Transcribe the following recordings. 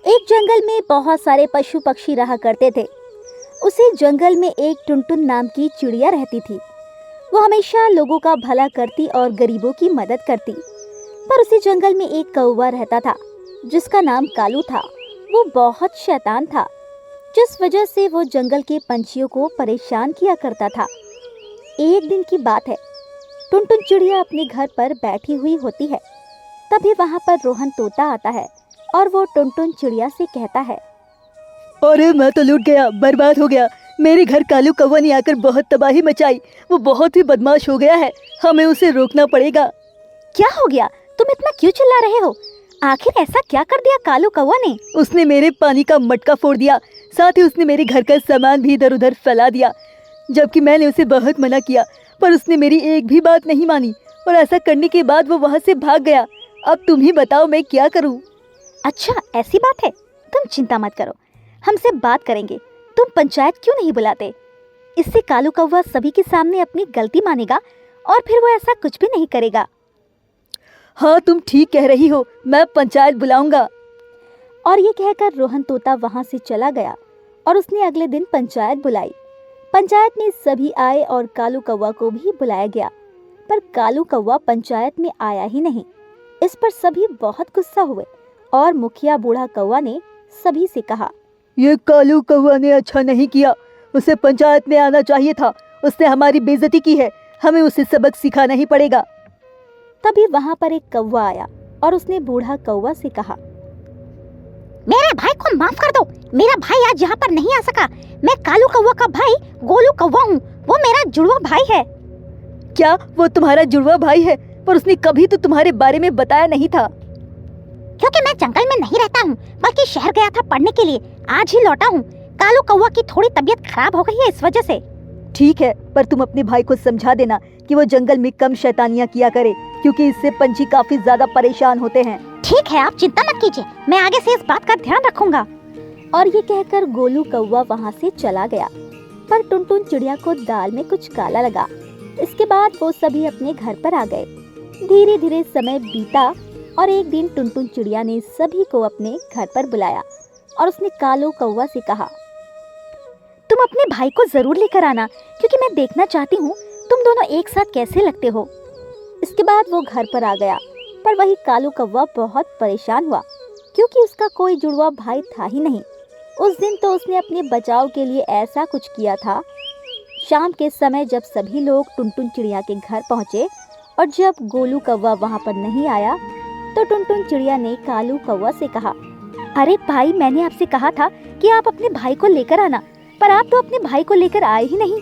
एक जंगल में बहुत सारे पशु पक्षी रहा करते थे। उसी जंगल में एक टुनटुन नाम की चिड़िया रहती थी। वो हमेशा लोगों का भला करती और गरीबों की मदद करती। पर उसी जंगल में एक कौवा रहता था जिसका नाम कालू था। वो बहुत शैतान था, जिस वजह से वो जंगल के पंछियों को परेशान किया करता था। एक दिन की बात है, टुनटुन चिड़िया अपने घर पर बैठी हुई होती है। तभी वहाँ पर रोहन तोता आता है और वो टुनटुन चिड़िया से कहता है, अरे मैं तो लूट गया, बर्बाद हो गया। मेरे घर कालू कौवा ने आकर बहुत तबाही मचाई। वो बहुत ही बदमाश हो गया है, हमें उसे रोकना पड़ेगा। क्या हो गया? तुम इतना क्यों चिल्ला रहे हो? आखिर ऐसा क्या कर दिया कालू कौवा ने? उसने मेरे पानी का मटका फोड़ दिया, साथ ही उसने मेरे घर का सामान भी इधर उधर फैला दिया। जबकि मैंने उसे बहुत मना किया, पर उसने मेरी एक भी बात नहीं मानी और ऐसा करने के बाद वो वहाँ से भाग गया। अब तुम ही बताओ मैं क्या करूँ? अच्छा ऐसी बात है, तुम चिंता मत करो, हमसे बात करेंगे। तुम पंचायत क्यों नहीं बुलाते? इससे कालू कौवा सभी के सामने अपनी गलती मानेगा और फिर वो ऐसा कुछ भी नहीं करेगा। हाँ तुम ठीक कह रही हो, मैं पंचायत बुलाऊंगा। और ये कहकर रोहन तोता वहाँ से चला गया और उसने अगले दिन पंचायत बुलाई। पंचायत में सभी आए और कालू कौवा को भी बुलाया गया, पर कालू कौवा पंचायत में आया ही नहीं। इस पर सभी बहुत गुस्सा हुए और मुखिया बूढ़ा कौवा ने सभी से कहा, ये कालू कौवा ने अच्छा नहीं किया, उसे पंचायत में आना चाहिए था। उसने हमारी बेइज्जती की है, हमें उसे सबक सिखाना ही पड़ेगा। तभी वहाँ पर एक कौवा आया और उसने बूढ़ा कौवा से कहा, मेरे भाई को माफ कर दो, मेरा भाई आज यहाँ पर नहीं आ सका। मैं कालू कौवा का भाई गोलू कौवा हूँ, वो मेरा जुड़वा भाई है। क्या वो तुम्हारा जुड़वा भाई है? पर उसने कभी तो तुम्हारे बारे में बताया नहीं था। क्योंकि मैं जंगल में नहीं रहता हूँ, बल्कि शहर गया था पढ़ने के लिए, आज ही लौटा हूँ। कालू कौवा की थोड़ी तबीयत खराब हो गई है, इस वजह से। ठीक है, पर तुम अपने भाई को समझा देना कि वो जंगल में कम शैतानियाँ किया करे, क्योंकि इससे पंछी काफी ज्यादा परेशान होते हैं। ठीक है, आप चिंता मत कीजिए, मैं आगे से इस बात का ध्यान रखूंगा। और ये कहकर गोलू कौवा वहाँ से चला गया। पर टुनटुन चिड़िया को दाल में कुछ काला लगा। इसके बाद वो सभी अपने घर पर आ गए। धीरे धीरे समय बीता और एक दिन टुनटुन चिड़िया ने सभी को अपने घर पर बुलाया और उसने कालू कौवा से कहा, तुम अपने भाई को जरूर लेकर आना, क्योंकि मैं देखना चाहती हूँ तुम दोनों एक साथ कैसे लगते हो। इसके बाद वो घर पर आ गया, पर वही कालू कौवा बहुत परेशान हुआ, क्योंकि उसका कोई जुड़वा भाई था ही नहीं। उस दिन तो उसने अपने बचाव के लिए ऐसा कुछ किया था। शाम के समय जब सभी लोग टुनटुन चिड़िया के घर पहुँचे और जब गोलू कौवा वहाँ पर नहीं आया, तो टुनटुन चिड़िया ने कालू कौवा से कहा, अरे भाई, मैंने आपसे कहा था कि आप अपने भाई को लेकर आना, पर आप तो अपने भाई को लेकर आए ही नहीं।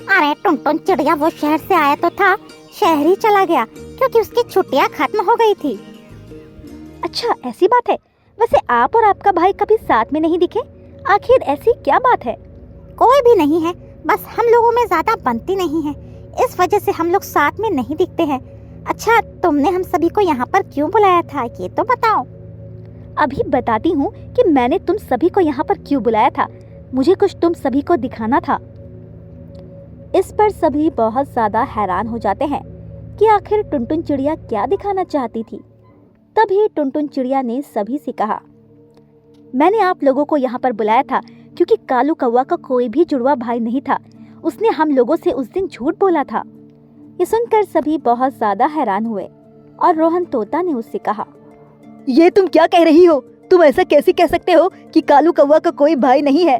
अरे टुनटुन चिड़िया वो शहर से आया तो था, शहर ही चला गया क्योंकि उसकी छुट्टियां खत्म हो गई थी। अच्छा ऐसी बात है? वैसे आप और आपका भाई कभी साथ में नहीं दिखे, आखिर ऐसी क्या बात है? कोई भी नहीं है, बस हम लोगों में ज्यादा बनती नहीं है, इस वजह से हम लोग साथ में नहीं दिखते हैं। अच्छा तुमने हम सभी को यहाँ पर क्यों बुलाया था, ये तो बताओ। अभी बताती हूँ कि मैंने तुम सभी को यहाँ पर क्यों बुलाया था। मुझे कुछ तुम सभी को दिखाना था। इस पर सभी बहुत ज्यादा हैरान हो जाते हैं कि आखिर टुनटुन चिड़िया क्या दिखाना चाहती थी। तभी टुनटुन चिड़िया ने सभी से कहा, मैंने आप लोगों को यहाँ पर बुलाया था क्योंकि कालू कौवा का कोई भी जुड़वा भाई नहीं था। उसने हम लोगों से उस दिन झूठ बोला था। ये सुनकर सभी बहुत ज्यादा हैरान हुए और रोहन तोता ने उससे कहा, ये तुम क्या कह रही हो? तुम ऐसा कैसे कह सकते हो कि कालू कौवा का कोई भाई नहीं है?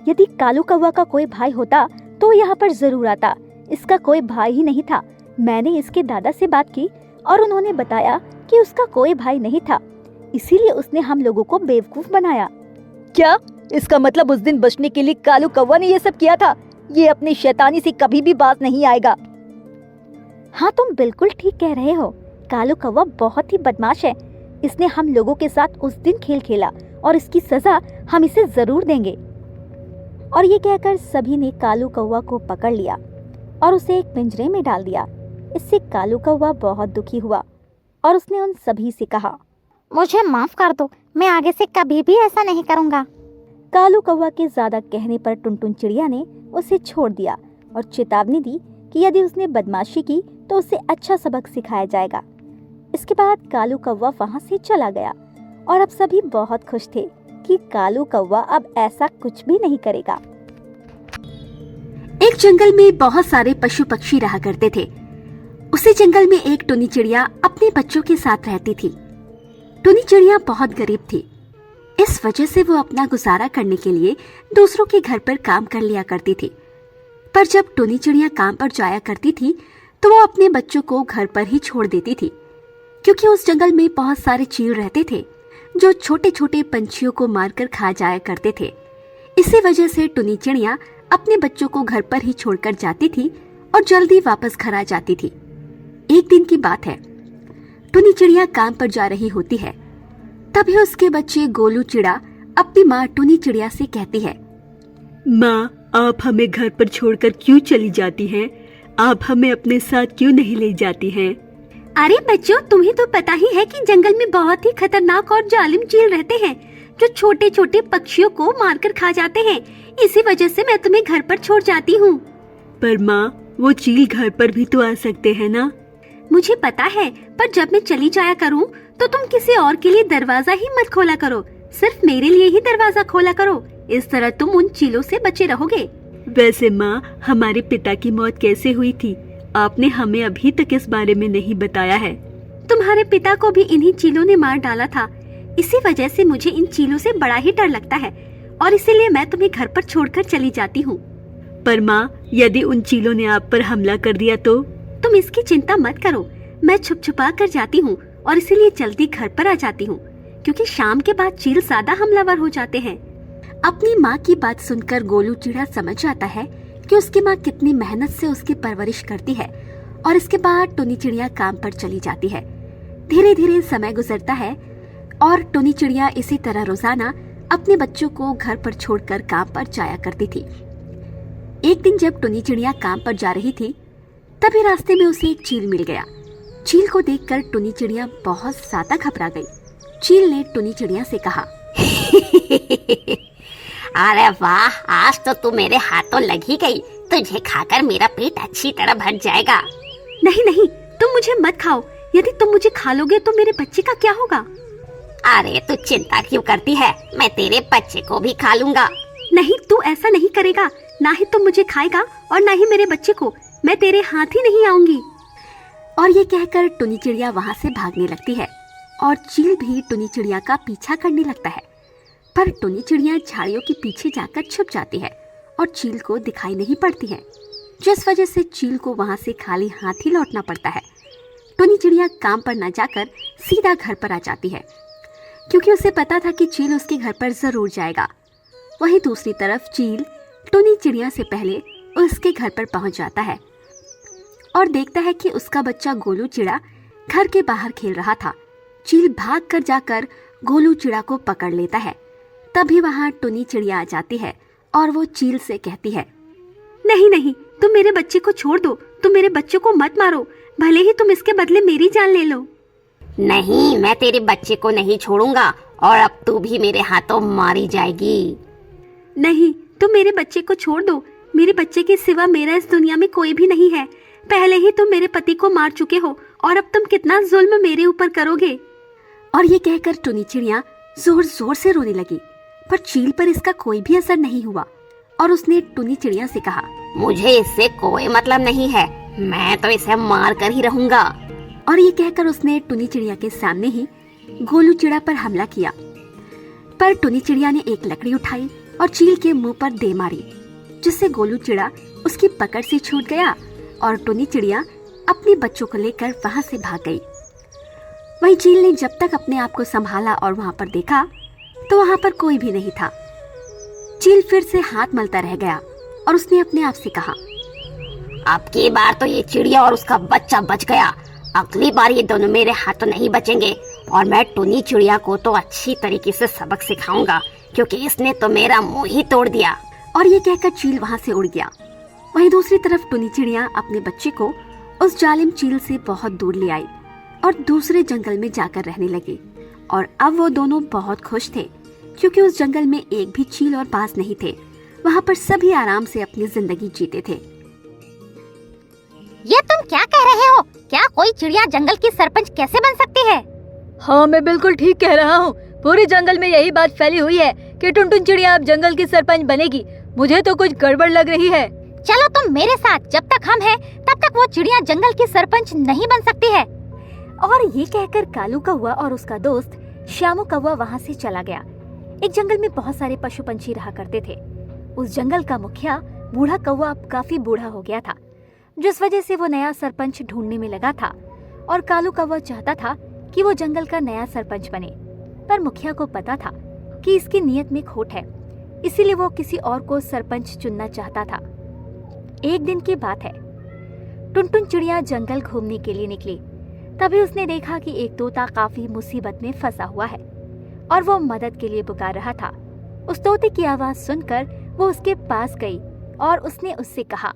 यदि कालू कौवा का कोई भाई होता तो यहाँ पर जरूर आता। इसका कोई भाई ही नहीं था। मैंने इसके दादा से बात की और उन्होंने बताया कि उसका कोई भाई नहीं था, इसीलिए उसने हम लोगों को बेवकूफ बनाया। क्या? इसका मतलब उस दिन बचने के लिए कालू कौवा ने ये सब किया था? ये अपनी शैतानी से कभी भी बात नहीं आएगा। हाँ तुम बिल्कुल ठीक कह रहे हो, कालू कौवा बहुत ही बदमाश है। इसने हम लोगों के साथ उस दिन खेल खेला और इसकी सजा हम इसे जरूर देंगे। और ये कहकर सभी ने कालू कौवा को पकड़ लिया और उसे एक पिंजरे में डाल दिया। इससे कालू कौवा बहुत दुखी हुआ और उसने उन सभी से कहा, मुझे माफ कर दो, मैं आगे से कभी भी ऐसा नहीं करूँगा। कालू कौवा के ज्यादा कहने पर टुनटुन चिड़िया ने उसे छोड़ दिया और चेतावनी दी कि यदि उसने बदमाशी की तो उसे अच्छा सबक सिखाया जाएगा। इसके बाद कालू कौवा वहाँ से चला गया और अब सभी बहुत खुश थे कि कालू कौवा अब ऐसा कुछ भी नहीं करेगा। एक जंगल में बहुत सारे पशु पक्षी रहा करते थे। उसी जंगल में एक टुनी चिड़िया अपने बच्चों के साथ रहती थी। टुनी चिड़िया बहुत गरीब थी, इस वजह से वो अपना गुजारा करने के लिए दूसरों के घर पर काम कर लिया करती थी। पर जब टुनी चिड़िया काम पर जाया करती थी तो वो अपने बच्चों को घर पर ही छोड़ देती थी, क्योंकि उस जंगल में बहुत सारे चील रहते थे जो छोटे छोटे पंछियों को मारकर खा जाया करते थे। इसी वजह से टुनी चिड़िया अपने बच्चों को घर पर ही छोड़कर जाती थी और जल्दी वापस घर आ जाती थी। एक दिन की बात है, टुनी चिड़िया काम पर जा रही होती है। तभी उसके बच्चे गोलू चिड़ा अपनी माँ टुनी चिड़िया से कहती है, माँ, आप हमें घर पर छोड़कर क्यों चली जाती हैं? आप हमें अपने साथ क्यों नहीं ले जाती हैं? अरे बच्चों, तुम्हें तो पता ही है कि जंगल में बहुत ही खतरनाक और जालिम चील रहते हैं जो छोटे छोटे पक्षियों को मारकर खा जाते हैं। इसी वजह से मैं तुम्हें घर पर छोड़ जाती हूँ। पर माँ, वो चील घर पर भी तो आ सकते हैं ना? मुझे पता है, पर जब मैं चली जाया करूँ तो तुम किसी और के लिए दरवाजा ही मत खोला करो, सिर्फ मेरे लिए ही दरवाजा खोला करो। इस तरह तुम उन चीलों से बचे रहोगे। वैसे माँ, हमारे पिता की मौत कैसे हुई थी? आपने हमें अभी तक इस बारे में नहीं बताया है। तुम्हारे पिता को भी इन्हीं चीलों ने मार डाला था। इसी वजह से मुझे इन चीलों से बड़ा ही डर लगता है और इसीलिए मैं तुम्हें घर पर छोड़कर चली जाती हूँ। पर माँ, यदि उन चीलों ने आप पर हमला कर दिया तो? तुम इसकी चिंता मत करो, मैं छुप छुपा कर जाती हूँ और इसीलिए जल्दी घर पर आ जाती हूँ, क्योंकि शाम के बाद चील ज्यादा हमलावर हो जाते हैं। अपनी माँ की बात सुनकर गोलू चिड़ा समझ जाता है कि उसकी माँ कितनी मेहनत से उसकी परवरिश करती है और इसके बाद टुनी चिड़िया काम पर चली जाती है। धीरे धीरे समय गुजरता है और टुनी चिड़िया इसी तरह रोजाना अपने बच्चों को घर पर छोड़कर काम पर जाया करती थी। एक दिन जब टुनी चिड़िया काम पर जा रही थी, तभी रास्ते में उसे एक चील मिल गया। चील को देखकर टुनी चिड़िया बहुत ज्यादा घबरा गई। चील ने टुनी चिड़िया से कहा, अरे वाह, आज तो तू मेरे हाथों लगी गई। तुझे खाकर मेरा पेट अच्छी तरह भर जाएगा। नहीं नहीं, तुम मुझे मत खाओ। यदि तुम मुझे खा लोगे तो मेरे बच्चे का क्या होगा? अरे तू चिंता क्यों करती है, मैं तेरे बच्चे को भी खा लूंगा। नहीं, तू ऐसा नहीं करेगा। ना ही तुम मुझे खाएगा और ना ही मेरे बच्चे को। मैं तेरे हाथ ही नहीं आऊंगी। और ये कहकर टुनी चिड़िया वहाँ से भागने लगती है और चील भी टुनी चिड़िया का पीछा करने लगता है। पर टुनी चिड़िया झाड़ियों के पीछे जाकर छुप जाती है और चील को दिखाई नहीं पड़ती है, जिस वजह से चील को वहाँ से खाली हाथ ही लौटना पड़ता है। टुनी चिड़िया काम पर न जाकर सीधा घर पर आ जाती है, क्योंकि उसे पता था कि चील उसके घर पर जरूर जाएगा। वहीं दूसरी तरफ चील टुनी चिड़िया से पहले उसके घर पर पहुंच जाता है और देखता है कि उसका बच्चा गोलू चिड़ा घर के बाहर खेल रहा था। चील भाग कर जाकर गोलू चिड़ा को पकड़ लेता है। तभी वहां टुनी चिड़िया आ जाती है और वो चील से कहती है, नहीं नहीं, तुम मेरे बच्चे को छोड़ दो। तुम मेरे बच्चे को मत मारो, भले ही तुम इसके बदले मेरी जान ले लो। नहीं, मैं तेरे बच्चे को नहीं छोड़ूंगा और अब तू भी मेरे हाथों मारी जाएगी। नहीं, तुम मेरे बच्चे को छोड़ दो। मेरे बच्चे के सिवा मेरा इस दुनिया में कोई भी नहीं है। पहले ही तुम मेरे पति को मार चुके हो और अब तुम कितना जुल्म मेरे ऊपर करोगे। और ये कहकर टुनी चिड़िया जोर जोर से रोने लगी, पर चील पर इसका कोई भी असर नहीं हुआ और उसने टुनी चिड़िया से कहा, मुझे इससे कोई मतलब नहीं है, मैं तो इसे मार कर ही रहूंगा। और ये कहकर उसने टुनी चिड़िया के सामने ही गोलू चिड़ा पर हमला किया। पर टुनी चिड़िया ने एक लकड़ी उठाई और चील के मुंह पर दे मारी, जिससे गोलू चिड़ा उसकी पकड़ से छूट गया और टुनी चिड़िया अपने बच्चों को लेकर वहां से भाग गई। वहीं चील ने जब तक अपने आप को संभाला और वहां पर देखा तो वहां पर कोई भी नहीं था। चील फिर से हाथ मलता रह गया और उसने अपने आप से कहा, अब की बार तो ये चिड़िया और उसका बच्चा बच गया। अगली बार ये दोनों मेरे हाथों नहीं बचेंगे और मैं टुनी चिड़िया को तो अच्छी तरीके से सबक सिखाऊंगा, क्योंकि इसने तो मेरा मुंह ही तोड़ दिया। और ये कहकर चील वहां से उड़ गया। वहीं दूसरी तरफ टुनी चिड़िया अपने बच्चे को उस जालिम चील से बहुत दूर ले आई और दूसरे जंगल में जाकर रहने लगी। और अब वो दोनों बहुत खुश थे, क्योंकि उस जंगल में एक भी चील और बाज नहीं थे। वहाँ पर सभी आराम से अपनी जिंदगी जीते थे। ये तुम क्या कह रहे हो? क्या कोई चिड़िया जंगल की सरपंच कैसे बन सकती है? हाँ, मैं बिल्कुल ठीक कह रहा हूँ। पूरे जंगल में यही बात फैली हुई है कि टुनटुन चिड़िया अब जंगल की सरपंच बनेगी। मुझे तो कुछ गड़बड़ लग रही है। चलो तुम मेरे साथ, जब तक हम हैं तब तक वो चिड़िया जंगल की सरपंच नहीं बन सकती है। और ये कहकर कालू कौवा और उसका दोस्त श्यामू कौवा वहाँ से चला गया। एक जंगल में बहुत सारे पशु पंछी रहा करते थे। उस जंगल का मुखिया बूढ़ा कौवा अब काफी बूढ़ा हो गया था, जिस वजह से वो नया सरपंच ढूंढने में लगा था। और कालू कौवा चाहता था कि वो जंगल का नया सरपंच बने, पर मुखिया को पता था कि इसकी नीयत में खोट है, इसीलिए वो किसी और को सरपंच चुनना चाहता था। एक दिन की बात है, टुनटुन चिड़िया जंगल घूमने के लिए निकली। तभी उसने देखा कि एक तोता काफी मुसीबत में फंसा हुआ है और वो मदद के लिए पुकार रहा था। उस तोते की आवाज सुनकर वो उसके पास गई और उसने उससे कहा,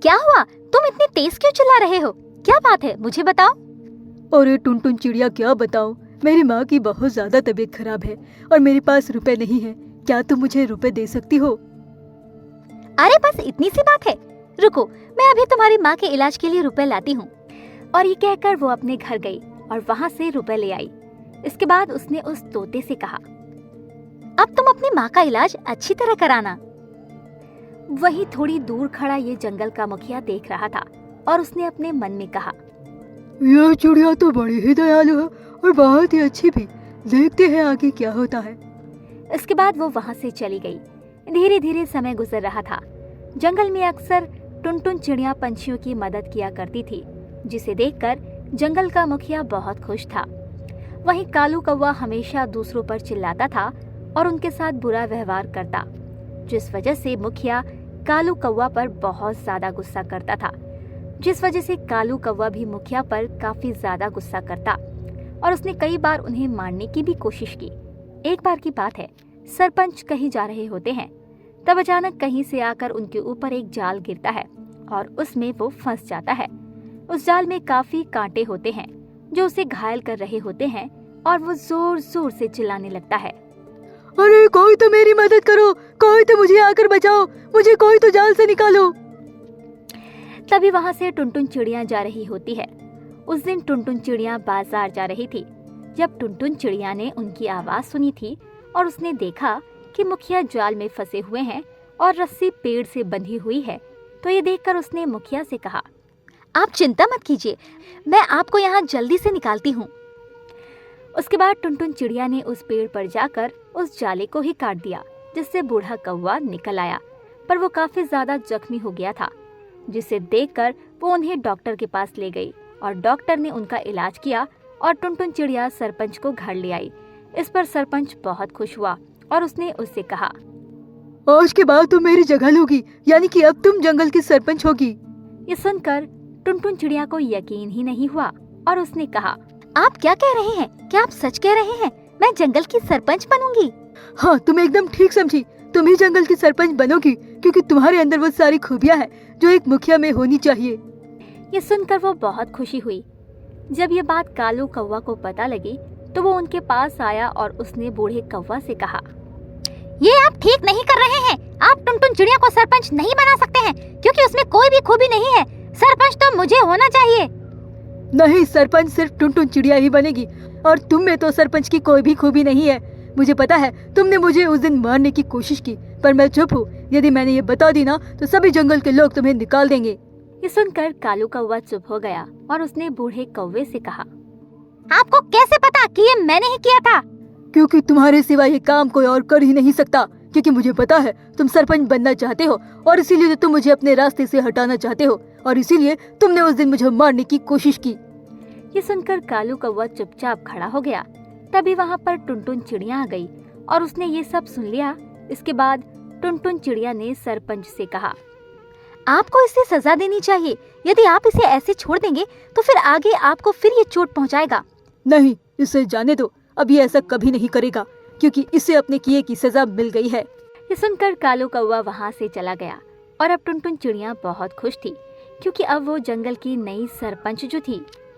क्या हुआ? तुम इतनी तेज क्यों चिल्ला रहे हो? क्या बात है, मुझे बताओ। अरे टुनटुन चिड़िया, क्या बताऊं, मेरी माँ की बहुत ज्यादा तबीयत खराब है और मेरे पास रुपए नहीं है। क्या तुम मुझे रुपए दे सकती हो? अरे बस इतनी सी बात है, रुको मैं अभी तुम्हारी माँ के इलाज के लिए रुपए लाती हूँ। और ये कहकर वो अपने घर गई और वहाँ से रुपए ले आई। इसके बाद उसने उस तोते से कहा, अब तुम अपनी माँ का इलाज अच्छी तरह कराना। वहीं थोड़ी दूर खड़ा ये जंगल का मुखिया देख रहा था और उसने अपने मन में कहा, यह चिड़िया तो बड़ी ही दयालु है और बहुत ही अच्छी भी। देखते हैं आगे क्या होता है। इसके बाद वो वहाँ से चली गई। धीरे धीरे समय गुजर रहा था। जंगल में अक्सर टुनटुन चिड़िया पंछियों की मदद किया करती थी, जिसे देखकर जंगल का मुखिया बहुत खुश था। वहीं कालू कौवा हमेशा दूसरों पर चिल्लाता था और उनके साथ बुरा व्यवहार करता, जिस वजह से मुखिया कालू कौवा पर बहुत ज्यादा गुस्सा करता था। जिस वजह से कालू कौवा भी मुखिया पर काफी ज्यादा गुस्सा करता और उसने कई बार उन्हें मारने की भी कोशिश की। एक बार की बात है, सरपंच कहीं जा रहे होते हैं, तब अचानक कहीं से आकर उनके ऊपर एक जाल गिरता है और उसमें वो फंस जाता है। उस जाल में काफी कांटे होते हैं जो उसे घायल कर रहे होते हैं और वो जोर जोर से चिल्लाने लगता है, अरे कोई तो मेरी मदद करो, कोई तो मुझे आकर बचाओ, मुझे कोई तो जाल से निकालो। तभी वहाँ से टुनटुन चिड़िया जा रही होती है। उस दिन टुनटुन चिड़िया बाजार जा रही थी। जब टुनटुन चिड़िया ने उनकी आवाज सुनी थी और उसने देखा कि मुखिया जाल में फंसे हुए हैं और रस्सी पेड़ से बंधी हुई है, तो ये देखकर उसने मुखिया से कहा, आप चिंता मत कीजिए, मैं आपको यहाँ जल्दी से निकालती हूँ। उसके बाद टुनटुन चिड़िया ने उस पेड़ पर जाकर उस जाले को ही काट दिया, जिससे बूढ़ा कौवा निकल आया, पर वो काफी ज्यादा जख्मी हो गया था। जिसे देखकर वो उन्हें डॉक्टर के पास ले गई और डॉक्टर ने उनका इलाज किया और टुनटुन चिड़िया सरपंच को घर ले आई। इस पर सरपंच बहुत खुश हुआ और उसने उससे कहा, आज के बाद तुम मेरी जगह लोगी, यानी कि अब तुम जंगल की सरपंच होगी। ये सुनकर टुनटुन चिड़िया को यकीन ही नहीं हुआ और उसने कहा, आप क्या कह रहे हैं? क्या आप सच कह रहे हैं? मैं जंगल की सरपंच बनूंगी? हाँ, तुम एकदम ठीक समझी। तुम ही जंगल की सरपंच बनोगी क्योंकि तुम्हारे अंदर वो सारी खूबियाँ हैं जो एक मुखिया में होनी चाहिए। ये सुनकर वो बहुत खुशी हुई। जब ये बात कालू कौवा को पता लगी तो वो उनके पास आया और उसने बूढ़े कौवा से कहा, ये आप ठीक नहीं कर रहे हैं। आप टुनटुन चिड़िया को सरपंच नहीं बना सकते हैं क्योंकि उसमें कोई भी खूबी नहीं है। सरपंच तो मुझे होना चाहिए। नहीं, सरपंच सिर्फ टुनटुन चिड़िया ही बनेगी और तुम में तो सरपंच की कोई भी खूबी नहीं है। मुझे पता है तुमने मुझे उस दिन मारने की कोशिश की, पर मैं चुप हूँ। यदि मैंने ये बता दी ना तो सभी जंगल के लोग तुम्हें निकाल देंगे। ये सुनकर कालू कौवा चुप हो गया और उसने बूढ़े कौवे से कहा, आपको कैसे पता कि ये मैंने ही किया था? क्योंकि तुम्हारे सिवा ये काम कोई और कर ही नहीं सकता। क्योंकि मुझे पता है तुम सरपंच बनना चाहते हो और इसीलिए तुम मुझे अपने रास्ते से हटाना चाहते हो और इसीलिए तुमने उस दिन मुझे मारने की कोशिश की। ये सुनकर कालू कौवा चुपचाप खड़ा हो गया। तभी वहाँ पर टुनटुन चिड़िया आ गई और उसने ये सब सुन लिया। इसके बाद टुनटुन चिड़िया ने सरपंच से कहा, आपको इसे सजा देनी चाहिए। यदि आप इसे ऐसे छोड़ देंगे तो फिर आगे आपको फिर ये चोट पहुंचाएगा। नहीं, इसे जाने दो। अब ये ऐसा कभी नहीं करेगा क्योंकि इसे अपने किए की सजा मिल गई है। ये सुनकर कालू कौवा वहाँ से चला गया और अब टुनटुन चिड़िया बहुत खुश थी क्योंकि अब वो जंगल की नई सरपंच जो थी